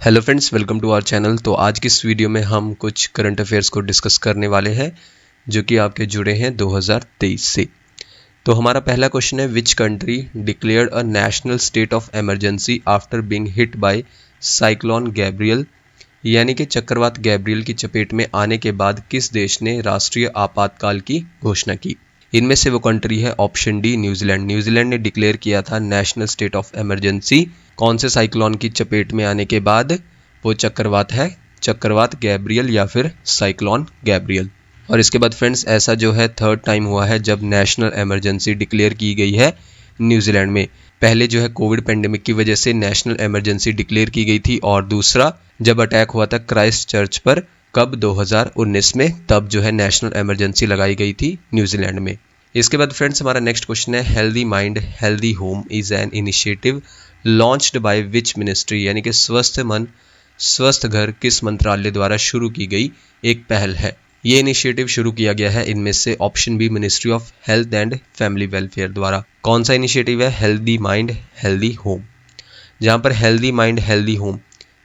Hello friends, welcome to our channel. तो आज की इस वीडियो में हम कुछ करंट अफेयर्स को डिस्कस करने वाले हैं जो कि आपके जुड़े हैं 2023 से। तो हमारा पहला क्वेश्चन है, which country declared a national state of emergency after being hit by cyclone Gabriel, यानी कि चक्रवात गैब्रियल की चपेट में आने के बाद किस देश ने राष्ट्रीय आपातकाल की घोषणा की। इनमें से वो कंट्री है ऑप्शन डी, न्यूजीलैंड। न्यूजीलैंड ने डिक्लेयर किया था नेशनल स्टेट ऑफ इमरजेंसी कौन से साइक्लोन की चपेट में आने के बाद। वो चक्रवात है चक्रवात गैब्रियल या फिर साइक्लोन गैब्रियल। और इसके बाद फ्रेंड्स, ऐसा जो है थर्ड टाइम हुआ है जब नेशनल इमरजेंसी डिक्लेयर की गई है न्यूजीलैंड में। पहले जो है कोविड पेंडेमिक की वजह से नेशनल इमरजेंसी डिक्लेयर की गई थी, और दूसरा जब अटैक हुआ था क्राइस्ट चर्च पर, कब 2019 में, तब जो है नेशनल इमरजेंसी लगाई गई थी न्यूजीलैंड में। इसके बाद फ्रेंड्स, हमारा नेक्स्ट क्वेश्चन है, healthy mind healthy home is an initiative launched by which ministry, यानी कि स्वस्थ मन स्वस्थ घर किस मंत्रालय द्वारा शुरू की गई एक पहल है। ये इनिशिएटिव शुरू किया गया है इनमें से option B, ministry of health and family welfare द्वारा। कौन सा इनिशिएटिव है? Healthy mind healthy home. जहाँ पर हेल्दी माइंड हेल्दी होम,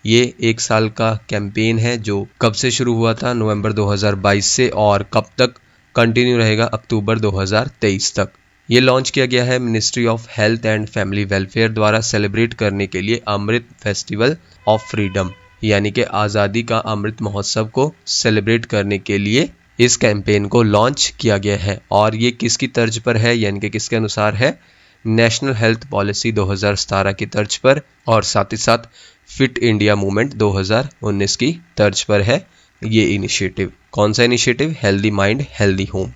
ये 1 साल का कैंपेन है जो कब से शुरू हुआ था? नवंबर 2022 से, और कब तक कंटिन्यू रहेगा? अक्टूबर 2023 तक। ये लॉन्च किया गया है ministry of health and family welfare द्वारा सेलिब्रेट करने के लिए अमृत फेस्टिवल ऑफ फ्रीडम, यानी कि आज़ादी का अमृत महोत्सव को सेलिब्रेट करने के लिए इस कैंपेन को लॉन्च किया गया है। और ये किसकी तर्ज पर है, यानी कि किसके अनुसार है? नेशनल हेल्थ पॉलिसी 2017 की तर्ज पर, और साथ ही साथ फिट इंडिया मूवमेंट 2019 की तर्ज पर है ये इनिशिएटिव। कौन सा initiative? Healthy mind healthy home.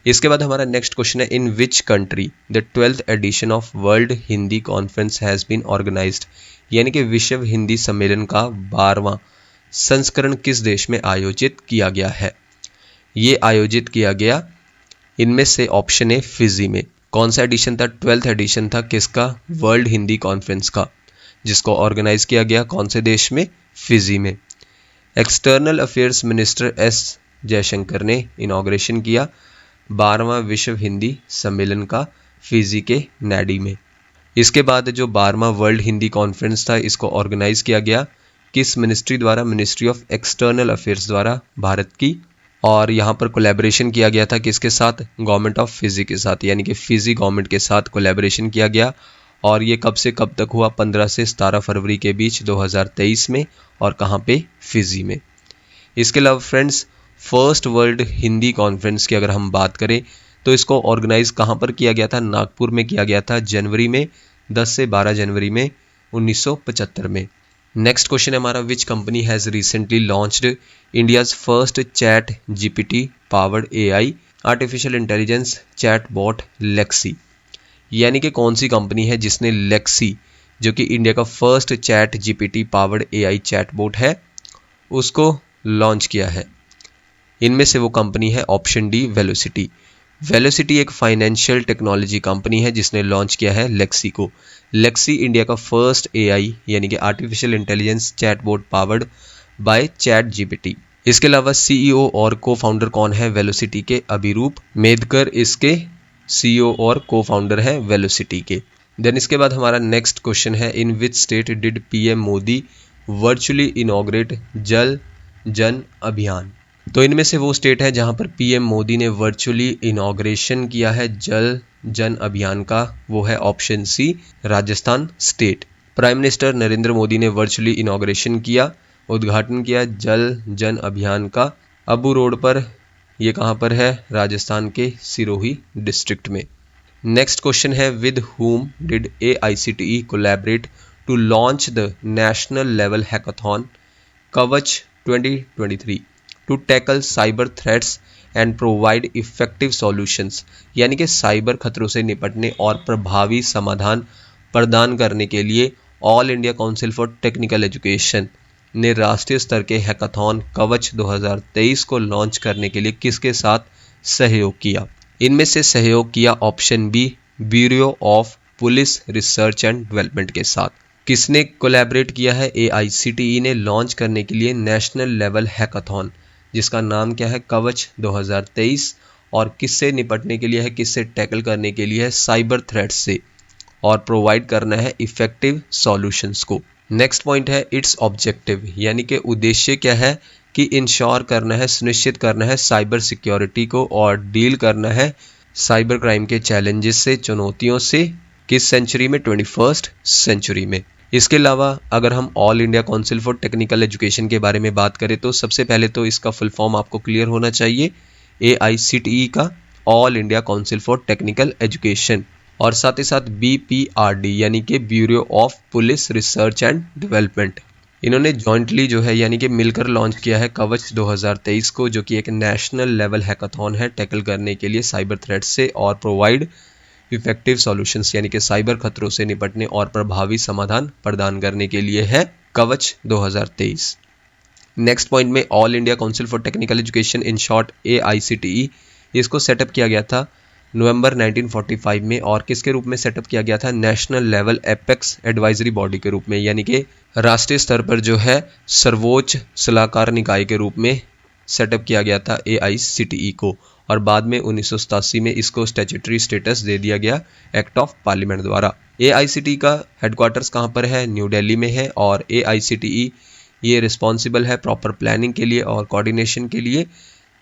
इसके बाद हमारा नेक्स्ट क्वेश्चन है, in which country the 12th edition of world Hindi conference has been organised, यानी कि विश्व हिंदी सम्मेलन का 12वां संस्करण किस देश में आयोजित किया गया है। ये आयोजित किया गया इनमें से ऑप्शन ए, फिजी में। कौन सा एडिशन था? 12th एडिशन था किसका? वर्ल्ड हिंदी कॉन्फ्रेंस का, जिसको ऑर्गेनाइज किया गया कौन से देश में? फिजी में। External affairs minister S Jaishankar ने इनॉग्रेशन किया 12वां विश्व हिंदी सम्मेलन का फिजी के नैडी में। इसके बाद जो 12वां वर्ल्ड हिंदी कॉन्फ्रेंस था, इसको ऑर्गेनाइज किया गया किस मिनिस्ट्री द्वारा? मिनिस्ट्री ऑफ एक्सटर्नल अफेयर्स द्वारा, भारत की। और यहाँ पर कोलैबोरेशन किया गया था किसके साथ? गवर्नमेंट ऑफ फिजी के साथ, यानी कि फिजी गवर्नमेंट के साथ कोलैबोरेशन किया गया। और ये कब से कब तक हुआ? 15 से 17 फरवरी के बीच 2023 में। और कहाँ पे? फिजी में। इसके अलावा friends, first world Hindi conference की अगर हम बात करें तो इसको ऑर्गेनाइज कहाँ पर किया गया था? नागपुर में किया गया था जनवरी में, 10 से 12 जनवरी में 1975 में। नेक्स्ट क्वेश्चन है हमारा, which company has recently launched India's first chat GPT powered AI artificial intelligence chatbot Lexi, यानी कि कौन सी कंपनी है जिसने लेक्सी, जो कि इंडिया का first chat GPT powered AI chatbot है, उसको लॉन्च किया है। इनमें से वो कंपनी है ऑप्शन डी, वेलोसिटी। वेलोसिटी एक फाइनेंशियल टेक्नोलॉजी कंपनी है जिसने लॉन्च किया है लेक्सी को। लेक्सी इंडिया का फर्स्ट एआई यानी कि artificial intelligence chatbot powered by chat GPT. इसके अलावा सीईओ और को फाउंडर कौन है वेलोसिटी के? अभिरूप मेदकर इसके सीईओ और को फाउंडर है वेलोसिटी के। देन इसके बाद हमारा नेक्स्ट क्वेश्चन है, in which state did PM Modi virtually inaugurate Jal Jan अभियान। तो इनमें से वो स्टेट है जहां पर पीएम मोदी ने वर्चुअली इनॉग्रेशन किया है जल जन अभियान का, वो है option C, Rajasthan state. Prime minister Narendra Modi ने वर्चुअली इनॉग्रेशन किया, उद्घाटन किया जल जन अभियान का अबू रोड पर। ये कहाँ पर है? राजस्थान के सिरोही डिस्ट्रिक्ट में। नेक्स्ट क्वेश्चन है, with whom did AICTE collaborate to launch the national level hackathon Kavach 2023 to tackle cyber threats and provide effective solutions, यानी कि साइबर खतरों से निपटने और प्रभावी समाधान प्रदान करने के लिए all India council for technical education ने राष्ट्रीय स्तर के हैकाथॉन कवच 2023 को लॉन्च करने के लिए किसके साथ सहयोग किया? इनमें से सहयोग किया option B, bureau of police research and development के साथ। किसने कोलैबोरेट किया है? AICTE ने लॉन्च करने के लिए नेशनल लेवल हैकाथॉन, जिसका नाम क्या है? कवच 2023। और किससे निपटने के लिए है? किससे टैकल करने के लिए है? साइबर थ्रेट से, और प्रोवाइड करना है इफेक्टिव सॉल्यूशंस को। नेक्स्ट पॉइंट है इट्स ऑब्जेक्टिव, यानी कि उद्देश्य क्या है कि इंश्योर करना है, सुनिश्चित करना है साइबर सिक्योरिटी को और डील करना है साइबर क्राइम के चैलेंजेस से, चुनौतियों से, किस सेंचुरी में, 21st सेंचुरी में। इसके अलावा अगर हम all India council for technical education के बारे में बात करें तो सबसे पहले तो इसका फुल फॉर्म आपको क्लियर होना चाहिए, AICTE का all India council for technical education, और साथ ही साथ BPRD यानी कि bureau of police research and development. इन्होंने जॉइंटली जो है यानी कि मिलकर लॉन्च किया है कवच 2023 को, जो कि एक नेशनल लेवल हैकाथॉन है टैकल करने के लिए साइबर थ्रेट से और प्रोवाइड इफेक्टिव सॉल्यूशंस यानी कि साइबर खतरों से निपटने और प्रभावी समाधान प्रदान करने के लिए है कवच 2023। नेक्स्ट पॉइंट में all India council for technical education in short AICTE, इसको सेटअप किया गया था नवंबर 1945 में, और किसके रूप में सेटअप किया गया था, national level apex advisory body के रूप में, यानी कि राष्ट्रीय स्तर पर जो है सर्वोच्च सलाहकार निकाय के रूप में सेटअप किया गया था AICTE को, और बाद में 1987 में इसको स्टैट्यूटरी स्टेटस दे दिया गया एक्ट ऑफ पार्लियामेंट द्वारा। AICTE का हेडक्वार्टर्स कहाँ पर है, न्यू दिल्ली में है, और AICTE ये रिस्पॉन्सिबल है प्रॉपर प्लानिंग के लिए और कोऑर्डिनेशन के लिए,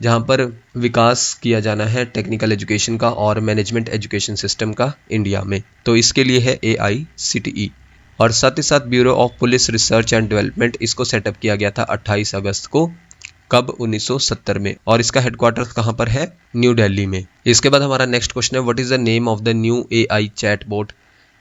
जहाँ पर विकास किया जाना है टेक्निकल एजुकेशन का और मैनेजमेंट एजुकेशन सिस्टम का इंडिया में, तो इसके लिए है AICTE। और साथ ही साथ bureau of police research and development, इसको सेटअप किया गया था 28 अगस्त को, कब, 1970 में, और इसका हेडक्वार्टर्स कहाँ पर है, न्यू दिल्ली में। इसके बाद हमारा नेक्स्ट क्वेश्चन है what is the name of the new AI chatbot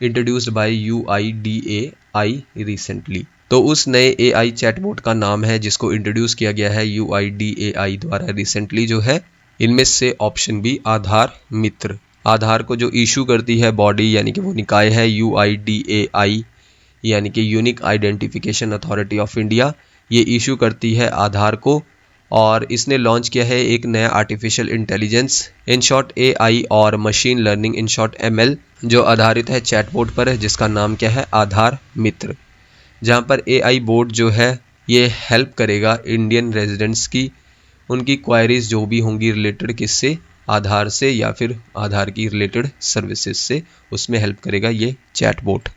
introduced by UIDAI recently. तो उस नए AI चैटबॉट का नाम है जिसको इंट्रोड्यूस किया गया है UIDAI द्वारा रिसेंटली जो है, इनमें से ऑप्शन बी आधार मित्र। आधार को जो इशू करती है बॉडी यानी कि वो निकाय है UIDAI यानी कि unique identification authority of India, ये इशू करती है आधार को, और इसने लॉन्च किया है एक नया artificial intelligence in short AI और machine learning in short ML जो आधारित है चैटबॉट पर, जिसका नाम क्या है, आधार मित्र, जहाँ पर AI बोट जो है ये हेल्प करेगा इंडियन रेजिडेंट्स की, उनकी क्वायरीज जो भी होंगी रिलेटेड किससे, आधार से या फिर आधार की रिलेटेड सर्विसेज से, उसमें हेल्प करेगा ये चैटबॉट।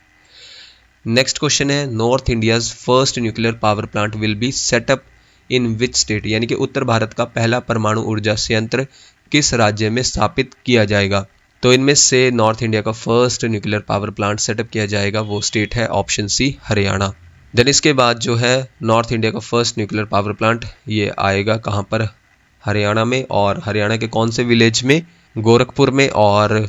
नेक्स्ट क्वेश्चन है north India's first nuclear power plant will be set up in which state, यानी कि उत्तर भारत का पहला परमाणु ऊर्जा संयंत्र किस राज्य में स्थापित किया जाएगा। तो इनमें से नॉर्थ इंडिया का first nuclear power plant setup किया जाएगा वो स्टेट है ऑप्शन सी हरियाणा। देन इसके बाद जो है नॉर्थ इंडिया का फर्स्ट न्यूक्लियर पावर प्लांट ये आएगा कहाँ पर, हरियाणा में, और हरियाणा के कौन से विलेज में, गोरखपुर में, और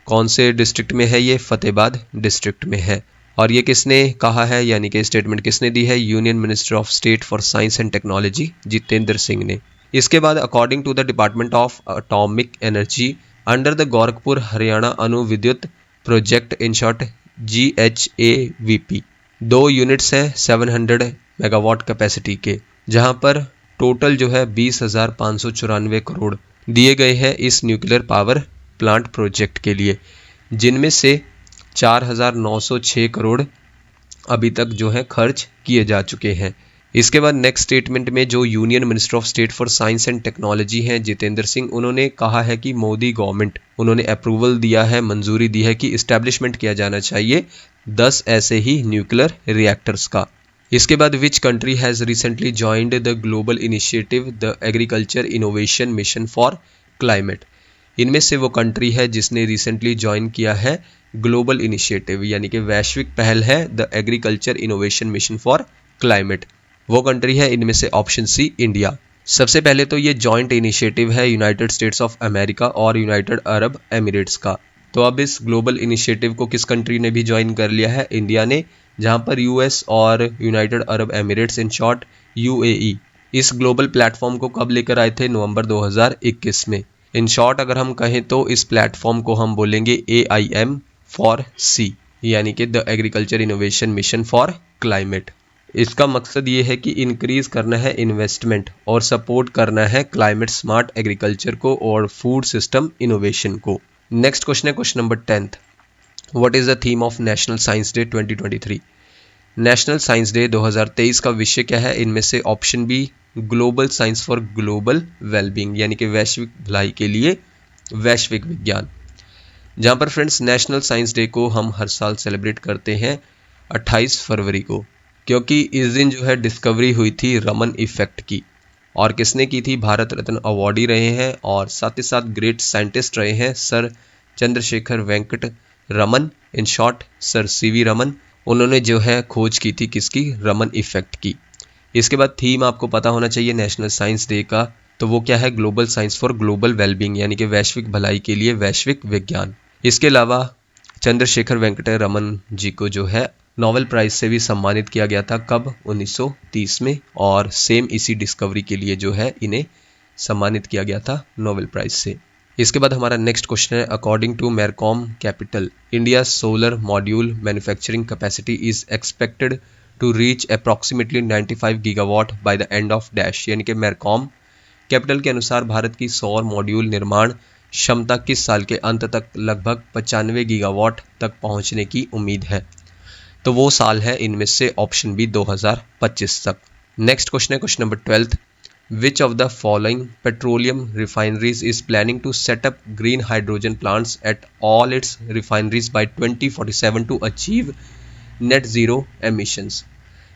कौन से डिस्ट्रिक्ट में है ये, फतेहाबाद डिस्ट्रिक्ट में है। और ये किसने कहा है, यानी कि स्टेटमेंट किसने दी है, union minister of state for science and technology Jitendra Singh ने। इसके बाद according to the department of atomic energy under the Gorakhpur Haryana Anu Vidyut project in short GHAVP 2 units हैं 700 मेगावाट कैपेसिटी के, जहां पर टोटल जो है 20,594 करोड़ दिए गए हैं इस न्यूक्लियर पावर प्लांट प्रोजेक्ट के लिए, जिनमें से 4,906 करोड़ अभी तक जो है खर्च किए जा चुके हैं। इसके बाद नेक्स्ट स्टेटमेंट में जो union minister of state for science and technology हैं जितेंद्र सिंह, उन्होंने कहा है कि मोदी गवर्नमेंट, उन्होंने अप्रूवल दिया है, मंजूरी दी है कि इस्टेब्लिशमेंट किया जाना चाहिए 10 ऐसे ही न्यूक्लियर रिएक्टर्स का। इसके बाद which country has recently joined the global initiative the agriculture innovation mission for climate. इनमें से वो कंट्री है जिसने रिसेंटली ज्वाइन किया है ग्लोबल इनिशिएटिव यानी कि वैश्विक पहल है the agriculture innovation mission for climate, वो कंट्री है इनमें से ऑप्शन सी इंडिया। सबसे पहले तो ये जॉइंट इनिशिएटिव है यूनाइटेड स्टेट्स ऑफ अमेरिका और यूनाइटेड अरब एमिरेट्स का। तो अब इस ग्लोबल इनिशिएटिव को किस कंट्री ने भी ज्वाइन कर लिया है, इंडिया ने, जहां पर US और United Arab Emirates in short UAE इस ग्लोबल प्लेटफॉर्म को कब लेकर आए थे, नवंबर 2021 में। इन शॉर्ट अगर हम कहें तो इस प्लेटफॉर्म को हम बोलेंगे AIM4C यानी कि the agriculture innovation mission for climate. इसका मकसद ये है कि इंक्रीज करना है इन्वेस्टमेंट और सपोर्ट करना है क्लाइमेट स्मार्ट एग्रीकल्चर को और फूड सिस्टम इनोवेशन को। नेक्स्ट क्वेश्चन है question number 10th, what is the theme of national science day 2023। National science day 2023 का विषय क्या है, इनमें से option B global science for global wellbeing यानी कि वैश्विक भलाई के लिए वैश्विक विज्ञान, जहां पर फ्रेंड्स नेशनल साइंस डे को हम हर साल सेलिब्रेट करते हैं 28 फरवरी को। क्योंकि इस दिन जो है डिस्कवरी हुई थी रमन इफेक्ट की। और किसने की थी? भारत रत्न अवार्डी रहे हैं और साथ ही साथ ग्रेट साइंटिस्ट रहे हैं sir Chandrasekhara Venkata Raman, in short sir CV Raman. उन्होंने जो है खोज की थी किसकी? रमन इफेक्ट की। इसके बाद थीम आपको पता होना चाहिए नेशनल साइंस डे का, तो वो क्या है? Global science for global wellbeing, यानी कि वैश्विक भलाई के लिए वैश्विक विज्ञान। इसके अलावा चंद्रशेखर वेंकट रमन जी को जो है नोबेल प्राइज से भी सम्मानित किया गया था। कब? 1930 में। और सेम इसी डिस्कवरी के लिए जो है इन्हें सम्मानित किया गया था नोबेल प्राइज से। इसके बाद हमारा नेक्स्ट क्वेश्चन है, according to Mercom capital India solar module manufacturing capacity is expected to reach approximately 95 gigawatt by the end of dash, यानी कि मैरकॉम कैपिटल के अनुसार भारत की सौर मॉड्यूल निर्माण क्षमता किस साल के अंत तक लगभग 95 गीगावाट तक पहुंचने की उम्मीद है? तो वो साल है इनमें से ऑप्शन बी 2025 तक। नेक्स्ट क्वेश्चन है question number 12, which of the following petroleum refineries is planning to set up green hydrogen plants at all its refineries by 2047 to achieve net zero emissions,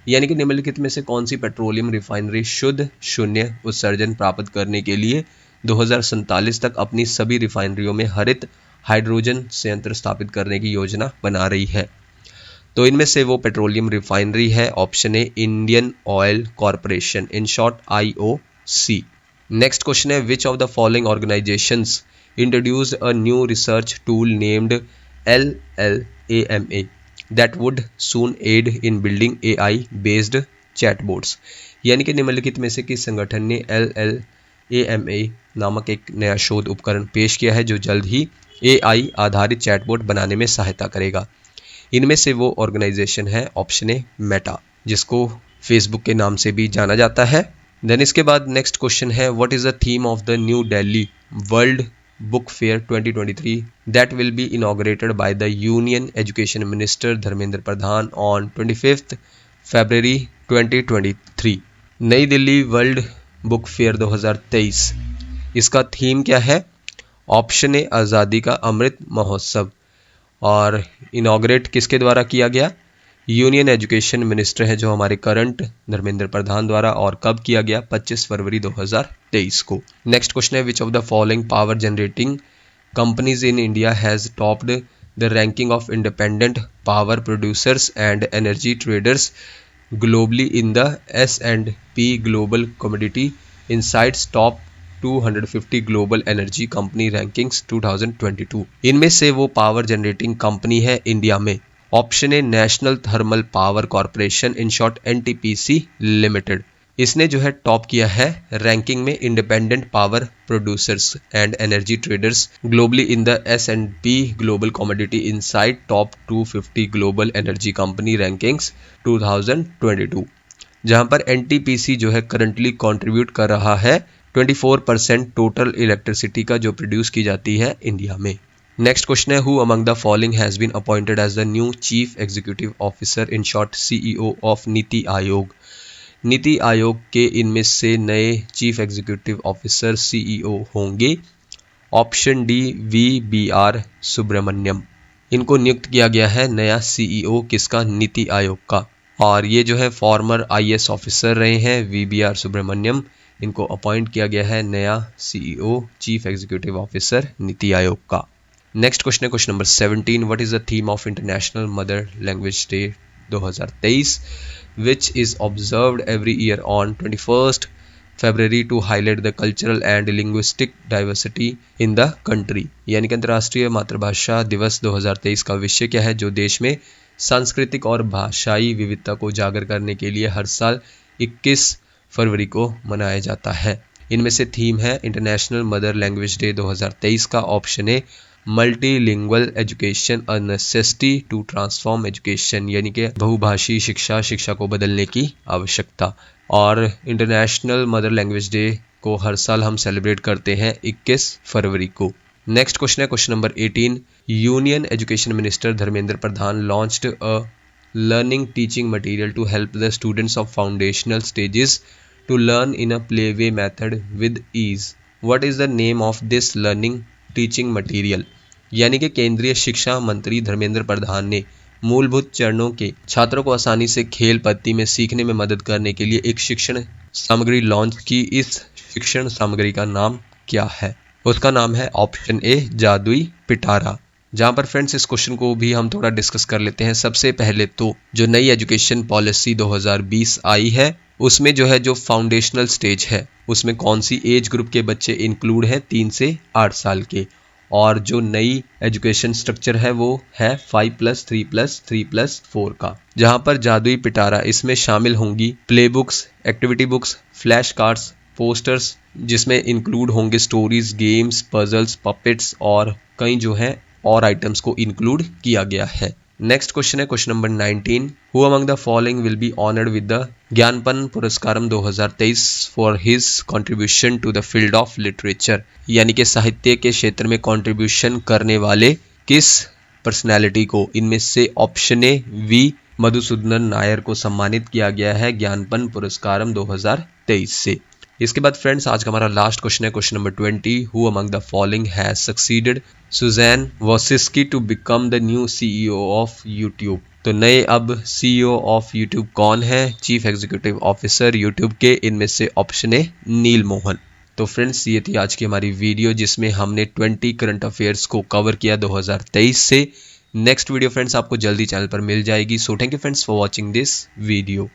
यानी कि निम्नलिखित में से कौन सी पेट्रोलियम रिफाइनरी शुद्ध शून्य उत्सर्जन प्राप्त करने के लिए 2047 तक अपनी सभी रिफाइनरियों में हरित हाइड्रोजन संयंत्र स्थापित करने की योजना बना रही है? तो इनमें से वो पेट्रोलियम रिफाइनरी है option A Indian oil corporation, in short IOC। Next question है, which of the following organisations introduced a new research tool named LLAMA that would soon aid in building AI based chatbots, यानी कि निम्नलिखित में से किस संगठन ने LLAMA नामक एक नया शोध उपकरण पेश किया है जो जल्द ही AI आधारित चैटबोट बनाने में सहायता करेगा? इनमें से वो ऑर्गेनाइजेशन है ऑप्शन ए मेटा, जिसको फेसबुक के नाम से भी जाना जाता है। देन इसके बाद नेक्स्ट क्वेश्चन है, what is the theme of the new Delhi world book fair 2023 that will be inaugurated by the Union Education Minister Dharmendra Pradhan on 25th February 2023। नई दिल्ली वर्ल्ड बुक फेयर 2023, इसका थीम क्या है? ऑप्शन ए आज़ादी का अमृत महोत्सव। और इनॉग्रेट किसके द्वारा किया गया? यूनियन एजुकेशन मिनिस्टर है जो हमारे करंट धर्मेंद्र प्रधान द्वारा, और कब किया गया? 25 फरवरी 2023 को। नेक्स्ट क्वेश्चन है, which of the following power generating companies in India has topped the ranking of independent power producers and energy traders globally in the S&P Global Commodity Insights Top 250 Global Energy Company Rankings 2022। इनमें से वो power generating company है India में? Option A national thermal power corporation, in short NTPC limited. इसने जो है top किया है रैंकिंग में independent power producers and energy traders globally in the S&P global commodity insight top 250 global energy company rankings 2022, जहां पर NTPC जो है करंटली कंट्रीब्यूट कर रहा है 24% टोटल इलेक्ट्रिसिटी का जो प्रोड्यूस की जाती है इंडिया में। नेक्स्ट क्वेश्चन है, who among the following has been appointed as the new chief executive officer, in short CEO of NITI Aayog. NITI Aayog के इनमें से नए चीफ एग्जीक्यूटिव ऑफिसर CEO होंगे? Option D VBR Subrahmanyam. इनको नियुक्त किया गया है नया CEO किसका? नीति आयोग का। और ये जो है फॉर्मर IAS ऑफिसर रहे हैं VBR सुब्रमण्यम, इनको अपॉइंट किया गया है नया CEO chief executive officer NITI Aayog का। नेक्स्ट क्वेश्चन है question number 17, what is the theme of international mother language day 2023 which is observed every year on 21st February to highlight the cultural and linguistic diversity in the country, यानी कि अंतर्राष्ट्रीय मातृभाषा दिवस 2023 का विषय क्या है जो देश में सांस्कृतिक और भाषाई विविधता को उजागर करने के लिए हर साल 21 फरवरी को मनाया जाता है? इनमें से थीम है इंटरनेशनल मदर लैंग्वेज डे 2023 का option A multilingual education a necessity to transform education, यानी कि बहुभाषी शिक्षा को बदलने की आवश्यकता। और इंटरनेशनल मदर लैंग्वेज डे को हर साल हम सेलिब्रेट करते हैं 21 फरवरी को। नेक्स्ट क्वेश्चन है question number 18, union education minister Dharmendra Pradhan launched a learning teaching material to help the students of foundational stages to learn in a playway method with ease. What is the name of this learning teaching material, यानी कि केंद्रीय शिक्षा मंत्री धर्मेंद्र प्रधान ने मूलभूत चरणों के छात्रों को आसानी से खेल पद्धति में सीखने में मदद करने के लिए एक शिक्षण सामग्री लॉन्च की। इस शिक्षण सामग्री का नाम क्या है? उसका नाम है ऑप्शन ए जादुई पिटारा। जहां पर फ्रेंड्स इस क्वेश्चन को भी हम थोड़ा डिस्कस कर लेते हैं। सबसे पहले तो जो नई एजुकेशन पॉलिसी 2020 आई है उसमें जो फाउंडेशनल स्टेज है उसमें कौन सी एज ग्रुप के बच्चे इंक्लूड है? 3 से 8 साल के। और जो नई एजुकेशन स्ट्रक्चर है वो है 5+3+3+4 का, जहां पर जादुई पिटारा इसमें शामिल होंगी play books, activity books, flash cards, posters, जिसमें इंक्लूड होंगे स्टोरीज, गेम्स, पजल्स, पपेट्स और कई और आइटम्स को इंक्लूड किया गया है। नेक्स्ट क्वेश्चन है question number 19। Who among the following will be honoured with the Jnanappana Puraskaram 2023 for his contribution to the field of literature, यानी कि साहित्य के क्षेत्र में कंट्रीब्यूशन करने वाले किस पर्सनैलिटी को इनमें से ऑप्शन ए वी मधुसूदनन नायर को सम्मानित किया गया है ज्ञानपन पुरस्कारम 2023 से। इसके बाद फ्रेंड्स आज का हमारा लास्ट क्वेश्चन है question number 20। Who among the following has succeeded Susan Wojcicki to become the new CEO of YouTube. तो नए अब CEO ऑफ यूट्यूब कौन है? चीफ एग्जीक्यूटिव ऑफिसर यूट्यूब के, इनमें से ऑप्शन ए नील मोहन। तो फ्रेंड्स ये थी आज की हमारी वीडियो जिसमें हमने 20 करंट अफेयर्स को कवर किया 2023 से। नेक्स्ट वीडियो फ्रेंड्स आपको जल्दी चैनल पर मिल जाएगी। So thank you friends for watching this video.